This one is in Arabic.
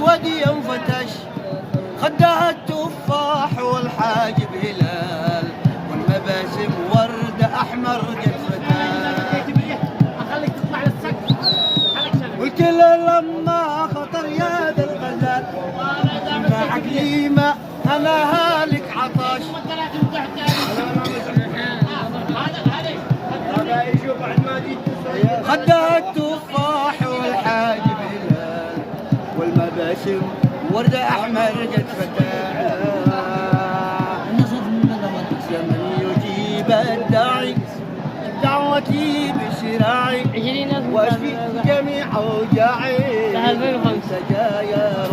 الأسود ينفتش، خدها التفاح والحاجب هلال، والمباسم ورد أحمر قد فتاش. والكل لما خطر يا ذا الغزال، ما عقلي ما أنا هالك عطاش. خدها التفاح والحاجب هلال، والمباسم ورد أحمر قد فتاح. من يجيب الداعي دعوتي بشراعي، واشفي جميع اوجاعي. سجايا